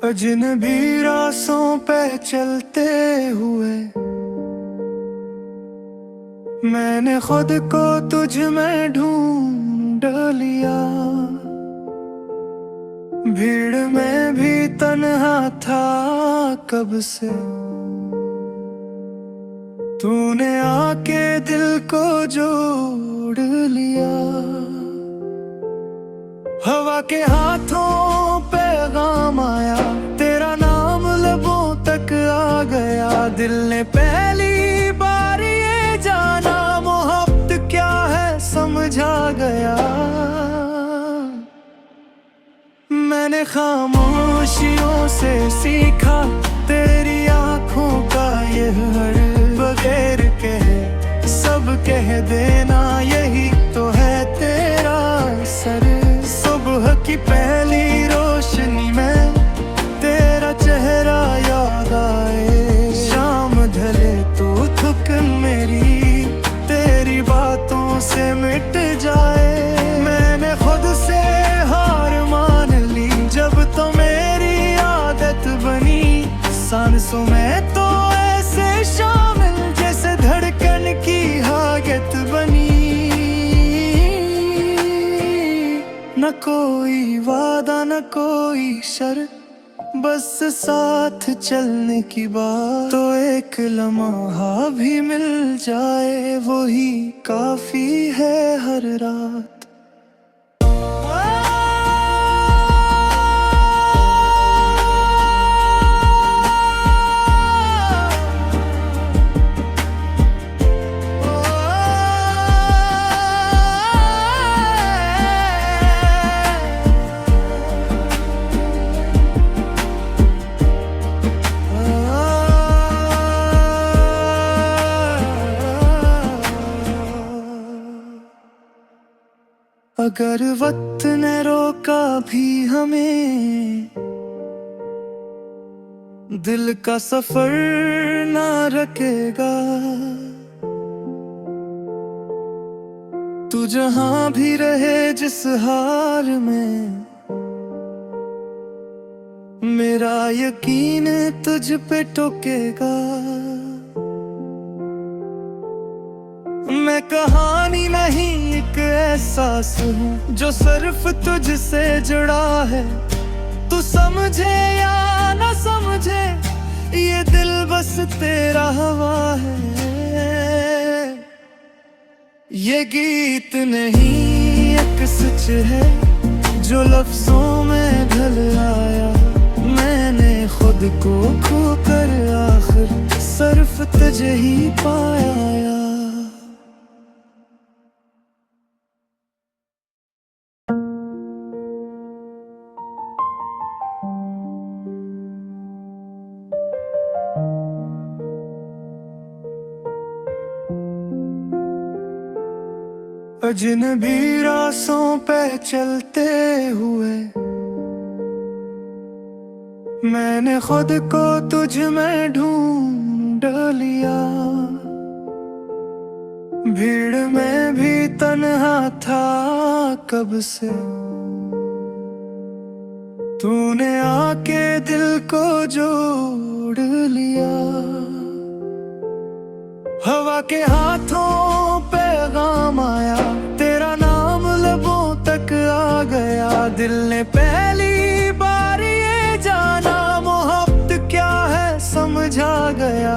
अजनबी रास्तों पे चलते हुए मैंने खुद को तुझ में ढूंढ लिया। भीड़ में भी तन्हा था कब से, तूने आके दिल को जोड़ लिया। हवा के हाथों पैगाम आया, तेरा नाम लबों तक आ गया। दिल ने पहली बार ये जाना, मोहब्बत क्या है समझा गया। मैंने खामोशियों से सीखा तेरी आंखों का ये हर बगैर कहे सब कह देना, यही तो है तेरा असर। सुबह की पहली रोशनी में तेरा चेहरा याद आए, शाम ढले तो थक मेरी तेरी बातों से मिट जाए। मैंने खुद से हार मान ली जब तो मेरी आदत बनी। सांसों में तो ऐसे शामिल जैसे धड़कन की हालत बनी। न कोई वादा न कोई शर्त, बस साथ चलने की बात। तो एक लम्हा भी मिल जाए वही काफी है हर रात। अगर वक्त ने रोका भी हमें, दिल का सफर ना रुकेगा। तू जहां भी रहे जिस हाल में, मेरा यकीन तुझ पे टोकेगा। मैं कहानी नहीं एक एहसास हूँ जो सिर्फ तुझसे जुड़ा है। तू समझे या ना समझे ये दिल बस तेरा हवा है। ये गीत नहीं एक सच है जो लफ्जों में ढल आया। मैंने खुद को खो कर आखिर सिर्फ तुझे ही पाया। अजनबी रास्तों पे चलते हुए मैंने खुद को तुझ में ढूंढ लिया। भीड़ में भी तन्हा था कब से, तूने आके दिल को जोड़ लिया। हवा के हाथों पैगाम आया, तेरा नाम लबों तक आ गया। दिल ने पहली बार ये जाना, मोहब्बत क्या है समझा गया।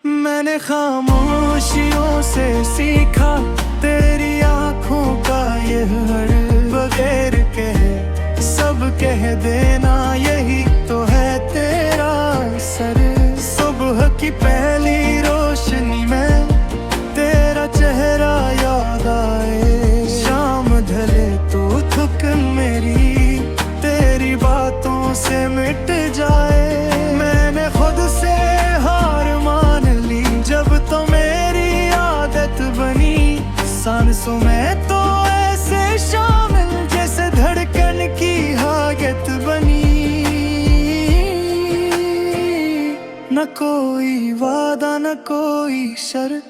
मैंने खामोशियों से सीखा तेरी आंखों का ये हर बगैर कहे सब कह देना, यही तो है तेरा असर। सुबह की पहली रोशनी में तेरा चेहरा याद आए, शाम ढले तो थक मेरी तेरी बातों से मिट जाए। मैंने खुद से हार मान ली जब तो मेरी आदत बनी। सांसों में तो ऐसे शामिल जैसे धड़कन की हालत बनी। न कोई वादा न कोई शर्त,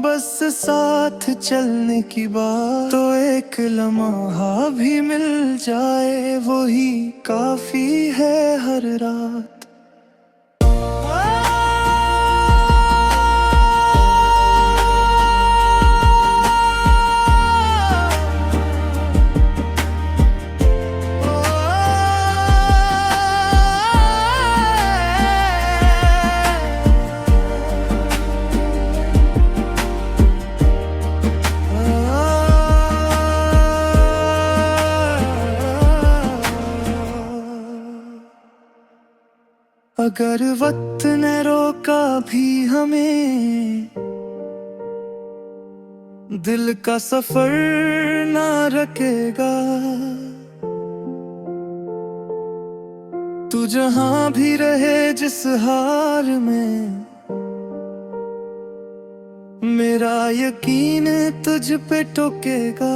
बस साथ चलने की बात, तो एक लम्हा भी मिल जाए वही काफी है हर रात। अगर वक्त ने रोका भी हमें, दिल का सफर ना रुकेगा। तू जहां भी रहे जिस हाल में, मेरा यकीन तुझ पे टोकेगा।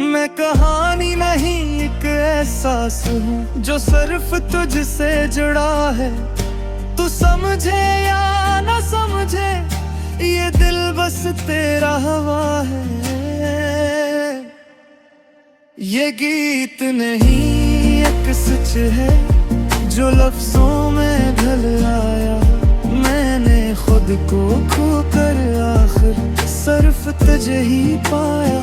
मैं कहानी नहीं एक एहसास हूँ जो सिर्फ तुझसे जुड़ा है। तू समझे या ना समझे, ये दिल बस तेरा हवा है। ये गीत नहीं एक सच है जो लफ्जों में ढल आया। मैंने खुद को खो कर आखिर सिर्फ तुझे ही पाया।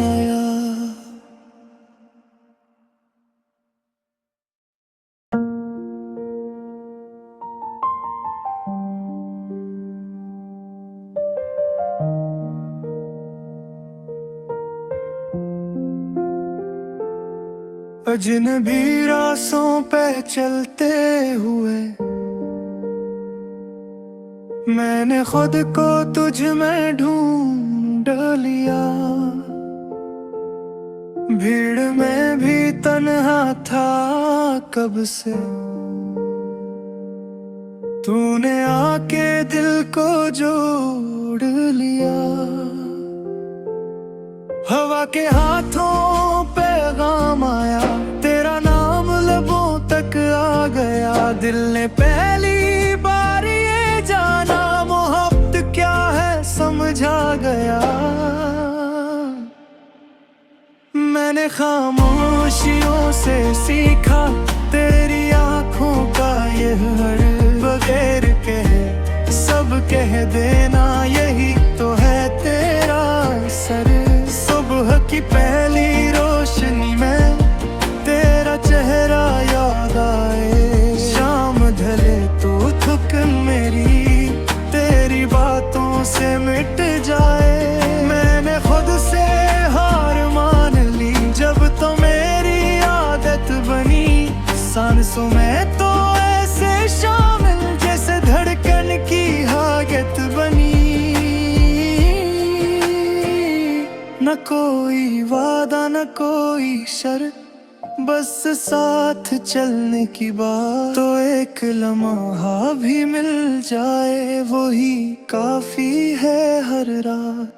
अजनबी रास्तों पे चलते हुए मैंने खुद को तुझ में ढूंढ लिया। भीड़ में भी तन्हा था कब से, तूने आके दिल को जोड़ लिया। हवा के हाथों पैगाम आया, तेरा नाम लबों तक आ गया। दिल ने पहली बार ये जाना, मोहब्बत क्या है समझा गया। मैंने खामोशियों से सीखा तेरी आंखों का ये हर, बगैर कहे सब कह देना यही तो है तेरा असर। सुबह की पहली रोशनी में तेरा चेहरा याद आए, शाम ढले तो थक मेरी तेरी बातों से मिट जाए। मैंने खुद से हार मान ली जब तो मेरी आदत बनी। सांसों में तो ऐसे शामिल जैसे धड़कन की हालत बनी। न कोई वादा न कोई शर्त, बस साथ चलने की बात, तो एक लम्हा भी मिल जाए वही काफी है हर रात।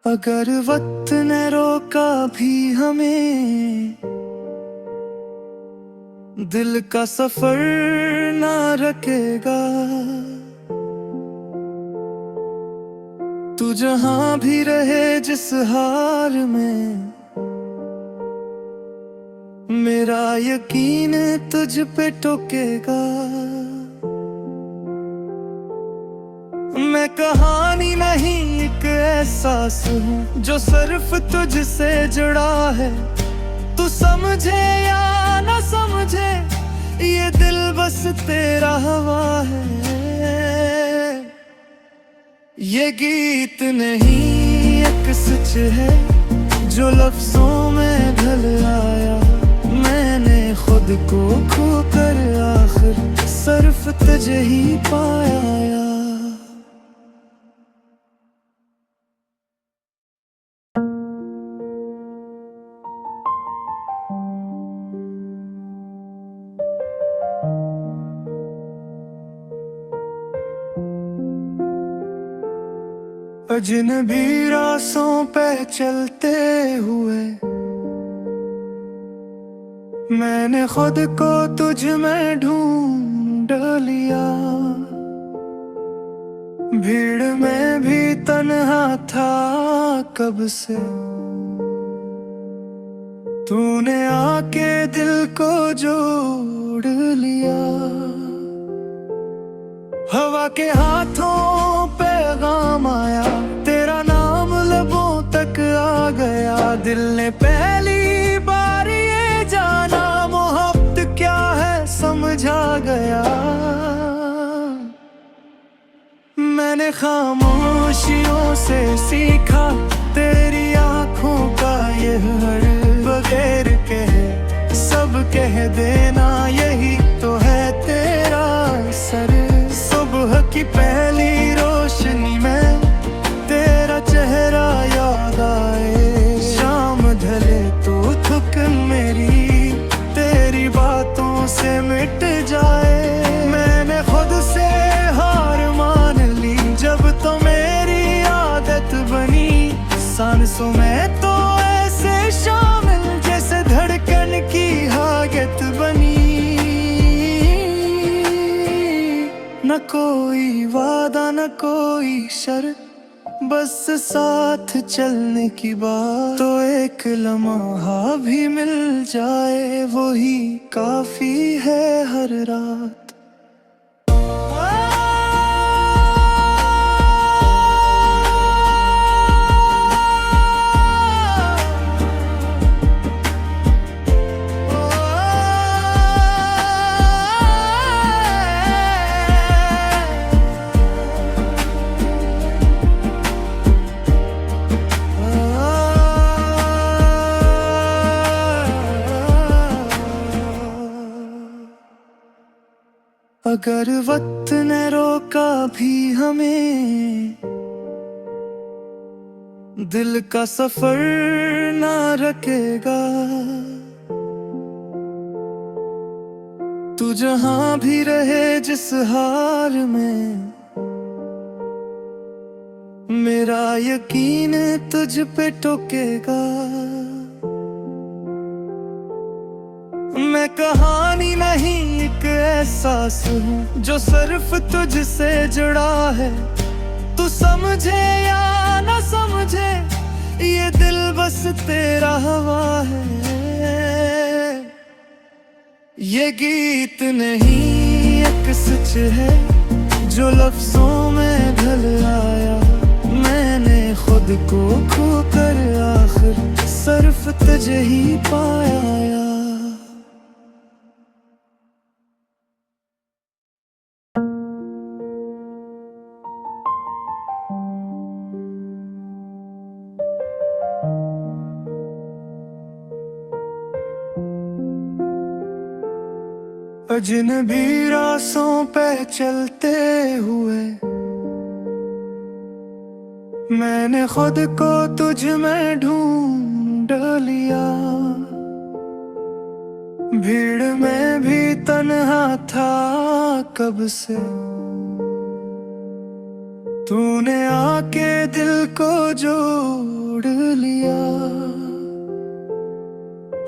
अगर वक्त ने रोका भी हमें, दिल का सफर ना रुकेगा। तू जहां भी रहे जिस हाल में, मेरा यकीन तुझ पे टोकेगा। मैं कहानी नहीं एक एहसास हूँ जो सिर्फ तुझसे जुड़ा है। तू समझे या ना समझे, ये दिल बस तेरा हवा है। ये गीत नहीं एक सच है जो लफ्जों में ढल आया। मैंने खुद को खो कर आखिर सिर्फ तुझे ही पाया। अजनबी रास्तों पे चलते हुए मैंने खुद को तुझ में ढूंढ लिया। भीड़ में भी तन्हा था कब से, तूने आके दिल को जोड़ लिया। हवा के हाथों पैगाम आया, तेरा नाम लबों तक आ गया। दिल ने पहली बार ये जाना, मोहब्बत क्या है समझा गया। मैंने खामोशियों से सीखा तेरी आंखों का ये हर बगैर कहे सब कह देना, यही तो है तेरा सर। सुबह की पहली रोशनी में तेरा चेहरा याद आए, शाम ढले तो थक मेरी तेरी बातों से मिट जाए। मैंने खुद से हार मान ली जब तो मेरी आदत बनी। सांसों में तो ऐसे शामिल जैसे धड़कन की हालत बनी। न कोई वादा न कोई शर्त, बस साथ चलने की बात। तो एक लम्हा भी मिल जाए वही काफी है हर रात। अगर वक्त ने रोका भी हमें, दिल का सफर ना रुकेगा। तू जहां भी रहे जिस हाल में, मेरा यकीन तुझ पे टोकेगा। मैं कहानी नहीं एक एहसास हूँ जो सिर्फ तुझसे जुड़ा है। तू समझे या न समझे ये दिल बस तेरा हवा है। ये गीत नहीं एक सच है जो लफ्जों में ढल आया। मैंने खुद को खो कर आखिर सिर्फ तुझे ही पाया। अजनबी रास्तों पे चलते हुए मैंने खुद को तुझ में ढूंढ लिया। भीड़ में भी तन्हा था कब से, तूने आके दिल को जोड़ लिया।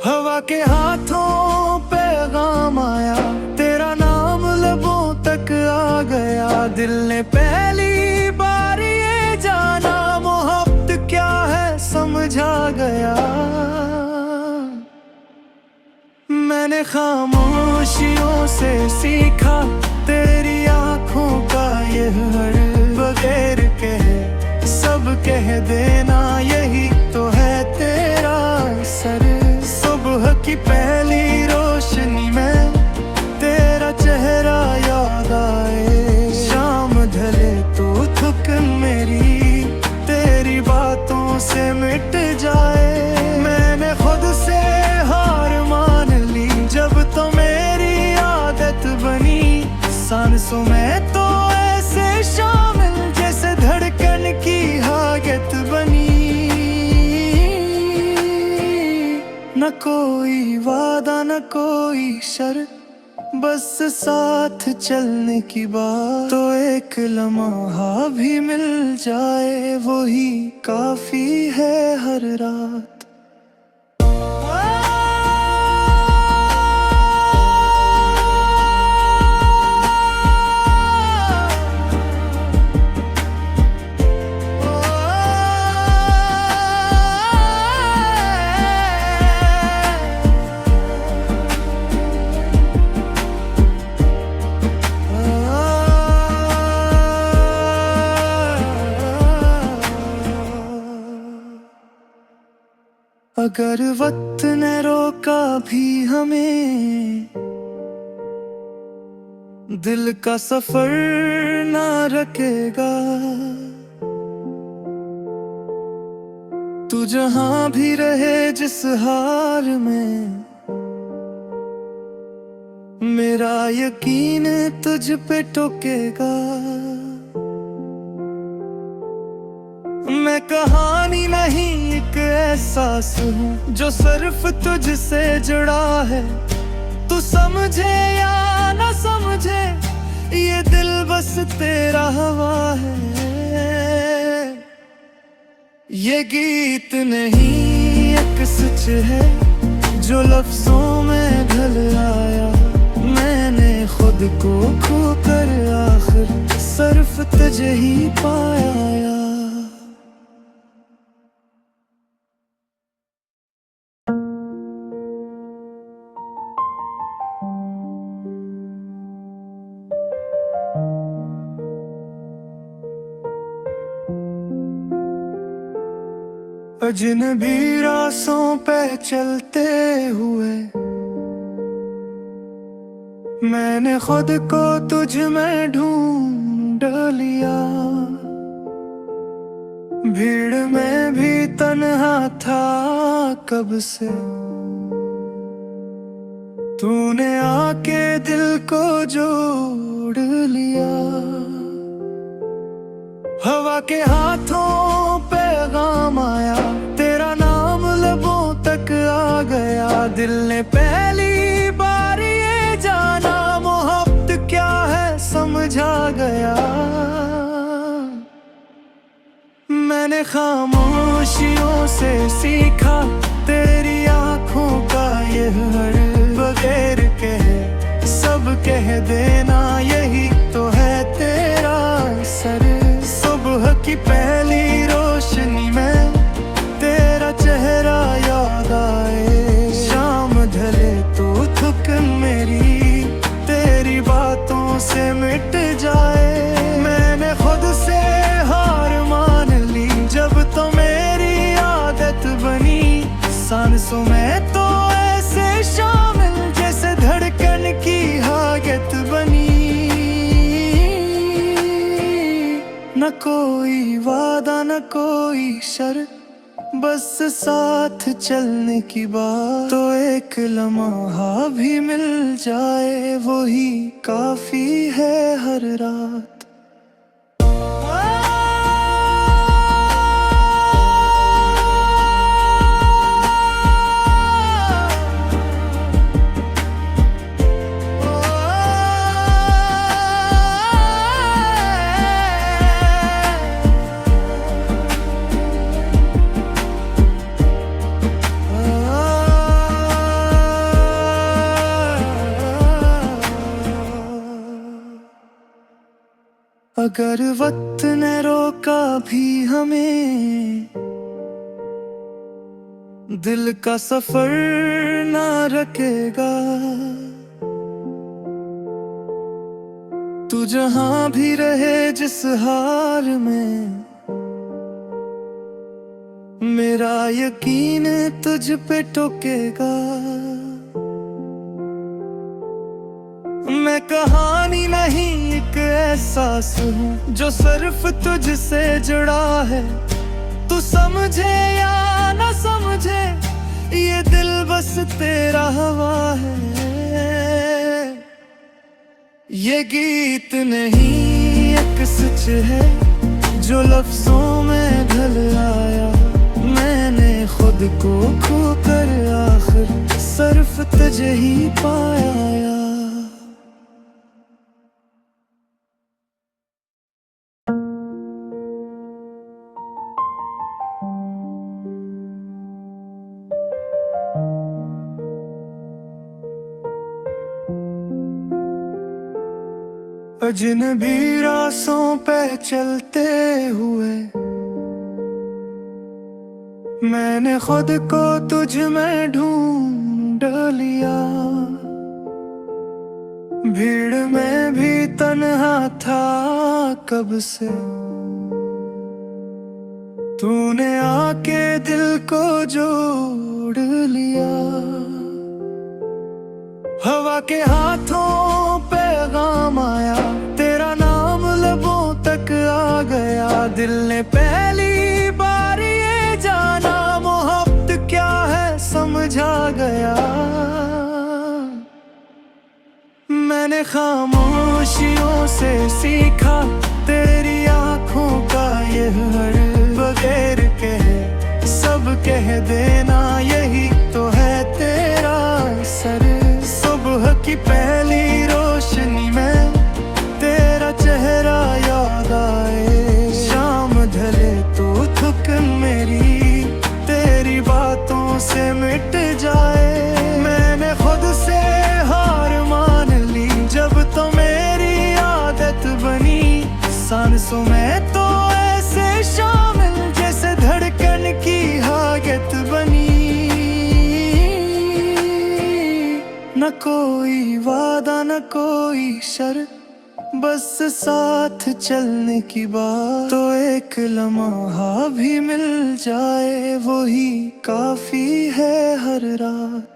हवा के हाथों पैगाम आया, तेरा नाम लबों तक आ गया। दिल ने पहली बार ये जाना, मोहब्बत क्या है समझा गया। मैंने खामोशियों से सीखा तेरी आंखों का ये हर बगैर कहे सब कह देना, यही तो है तेरा सर। सुबह की पहली रोशनी में तेरा चेहरा याद आए, शाम ढले तो थक मेरी तेरी बातों से मिट जाए। मैंने खुद से हार मान ली जब तो मेरी आदत बनी। सांसों में तो ऐसे शामिल जैसे धड़कन की हालत बनी। न कोई वादा न कोई शर्त, बस साथ चलने की बात, तो एक लम्हा भी मिल जाए वही काफी है हर रात। अगर वक्त ने रोका भी हमें, दिल का सफर ना रुकेगा। तू जहां भी रहे जिस हाल में, मेरा यकीन तुझ पे टोकेगा। मैं कहानी नहीं एक एहसास हूँ जो सिर्फ तुझसे जुड़ा है। तू समझे या ना समझे, ये दिल बस तेरा हवा है। ये गीत नहीं एक सच है जो लफ्जों में ढल आया। मैंने खुद को खो कर आखिर सिर्फ तुझे ही पाया। अजनबी रास्तों पे चलते हुए मैंने खुद को तुझ में ढूंढ लिया। भीड़ में भी तन्हा था कब से, तूने आके दिल को जोड़ लिया। हवा के हाथों पैगाम आया, तेरा नाम लबों तक आ गया। दिल ने पहली बार ये जाना, मोहब्बत क्या है समझा गया। मैंने खामोशियों से सीखा तेरी आंखों का ये हर, बगैर कहे सब कह देना यही तो है तेरा असर। सुबह की पहली रोशनी में तेरा चेहरा याद आए, शाम ढले तो थकन मेरी तेरी बातों से मिट जाए। मैंने खुद से हार मान ली जब तो मेरी आदत बनी। सांसों में तो ऐसे शामिल जैसे धड़कन की हालत बनी। न कोई वादा न कोई शर्त, बस साथ चलने की बात, तो एक लम्हा भी मिल जाए वही काफी है हर रात। अगर वक्त ने रोका भी हमें, दिल का सफर ना रुकेगा। तू जहां भी रहे जिस हाल में, मेरा यकीन तुझ पे टोकेगा। मैं कहानी नहीं एक एहसास हूँ जो सिर्फ तुझसे जुड़ा है। तू समझे या ना समझे, ये दिल बस तेरा हवा है। ये गीत नहीं एक सच है जो लफ्जों में ढल आया। मैंने खुद को खो कर आखिर सिर्फ तुझे ही पाया। अजनबी रास्तों पे चलते हुए मैंने खुद को तुझ में ढूंढ लिया। भीड़ में भी तन्हा था कब से, तूने आके दिल को जोड़ लिया। हवा के हाथों पैगाम आया, तेरा नाम लबों तक आ गया। दिल ने पहली बार ये जाना, मोहब्बत क्या है समझा गया। मैंने खामोशियों से सीखा तेरी आंखों का ये हर बगैर कहे सब कह देना, यही तो है तेरा असर। सुबह की पहली रोशनी में तेरा चेहरा याद आए, शाम ढले तो थक मेरी तेरी बातों से मिट जाए। मैंने खुद से हार मान ली जब तो मेरी आदत बनी। सांसों में तो ऐसे शामिल जैसे धड़कन की हालत बनी। न कोई वादा न कोई शर्त, बस साथ चलने की बात। तो एक लम्हा भी मिल जाए वही काफी है हर रात।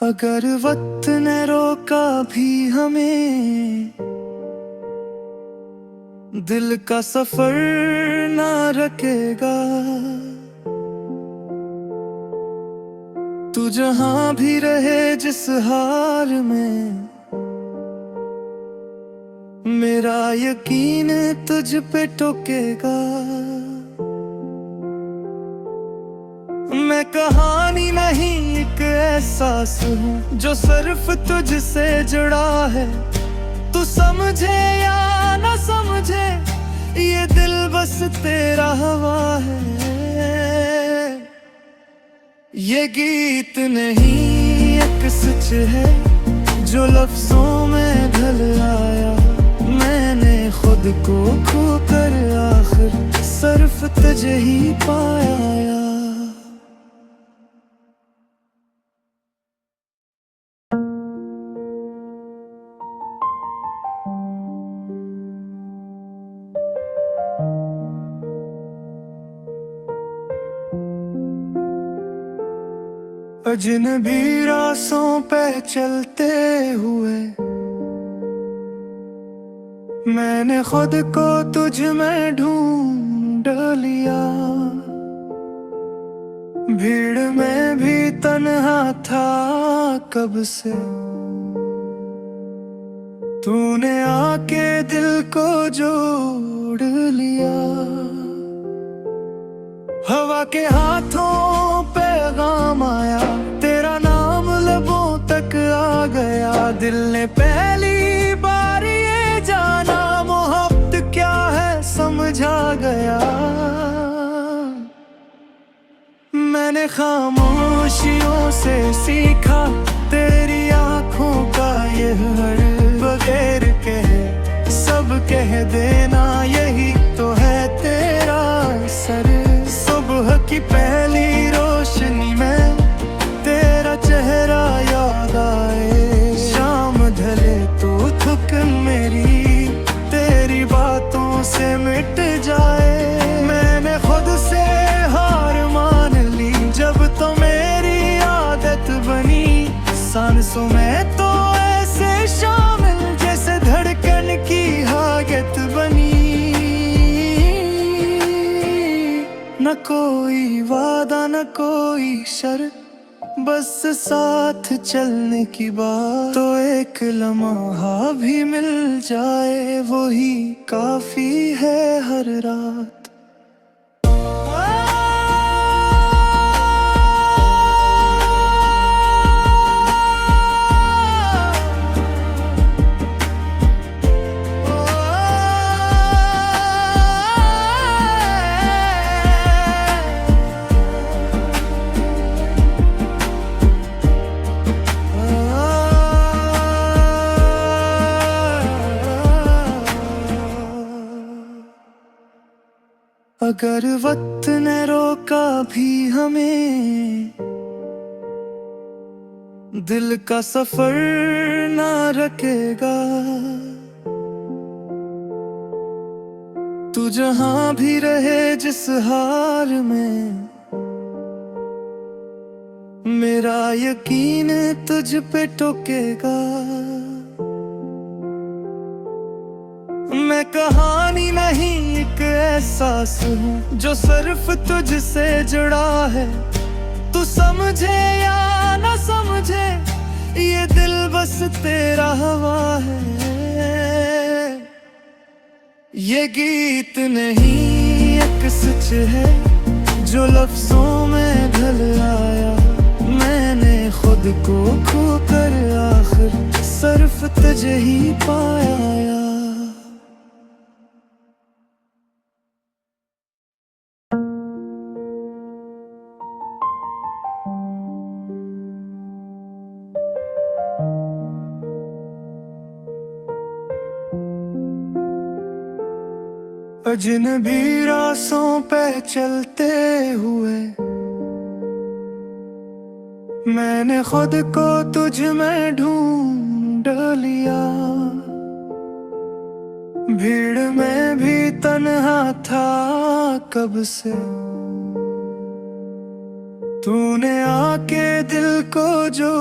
अगर वक्त ने रोका भी हमें, दिल का सफर ना रुकेगा। तू जहां भी रहे जिस हाल में, मेरा यकीन तुझ पे टोकेगा। मैं कहानी नहीं एक एहसास हूँ जो सिर्फ तुझसे जुड़ा है। तू समझे या ना समझे ये दिल बस तेरा हवा है। ये गीत नहीं एक सच है जो लफ्जों में ढल आया। मैंने खुद को खो कर आखिर सिर्फ तुझे ही पाया। अजनबी रास्तों पे चलते हुए मैंने खुद को तुझ में ढूंढ लिया। भीड़ में भी तन्हा था कब से, तूने आके दिल को जोड़ लिया। हवा के हाथों पैगाम आया, तेरा नाम लबों तक आ गया। दिल ने पहली बार ये जाना, मोहब्बत क्या है समझा गया। मैंने खामोशियों से सीखा तेरी आंखों का ये हर बगैर कहे सब कह देना, यही तो है तेरा असर। सुबह की पहली रोशनी में तेरा चेहरा याद आए, शाम ढले तो थक मेरी तेरी बातों से मिट जाए। मैंने खुद से हार मान ली जब तो मेरी आदत बनी। सांसों में तो ऐसे शामिल जैसे धड़कन की हालत बनी। न कोई वादा न कोई शर्त, बस साथ चलने की बात, तो एक लम्हा भी मिल जाए वही काफी है हर रात। अगर वक्त ने रोका भी हमें, दिल का सफर ना रुकेगा। तू जहां भी रहे जिस हाल में, मेरा यकीन तुझ पे टोकेगा। मैं कहानी नहीं एक एहसास हूँ जो सिर्फ तुझसे जुड़ा है। तू समझे या ना समझे, ये दिल बस तेरा हवा है। ये गीत नहीं एक सच है जो लफ्जों में ढल आया। मैंने खुद को खो कर आखिर सिर्फ तुझे ही पाया। अजनबी रास्तों पे चलते हुए मैंने खुद को तुझ में ढूंढ लिया। भीड़ में भी तन्हा था कब से, तूने आके दिल को जो